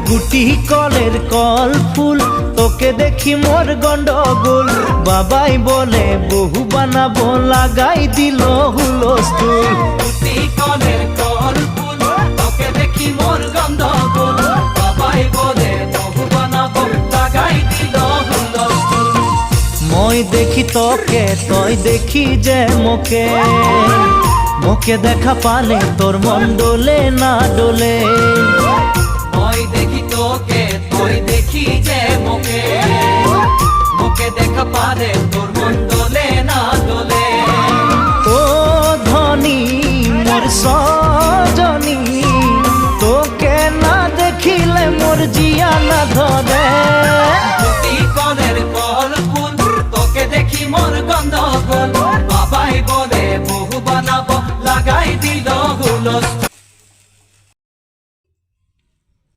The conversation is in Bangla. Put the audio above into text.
গুটি কলের কল ফুল তোকে দেখি মোর গন্ডগোল বাবাই বলে বহু বানাবো লাগাই দিল হুলস্থুল গুটি কলের কল ফুল তোকে দেখি মোর গন্ডগোল বাবাই বলে বহু বানাবো লাগাই দিল হুলস্থুল মই দেখি তোকে তই দেখি যে মোকে মোকে দেখা পালে তোর মন ডোলে না ডোলে মই দেখি তোকে তুই দেখি যে মোকে মোকে দেখা পারে তোর মন দোলে না দোলে ও ধনী মোর সজনী তোকে না দেখিলে মোর জিয়া না ধরে গুটি কলের কল ফুল তোকে দেখি মোর গন্ডগোল বাবাই বলে বহু বানাবো লাগাই দিল হুলস্থুল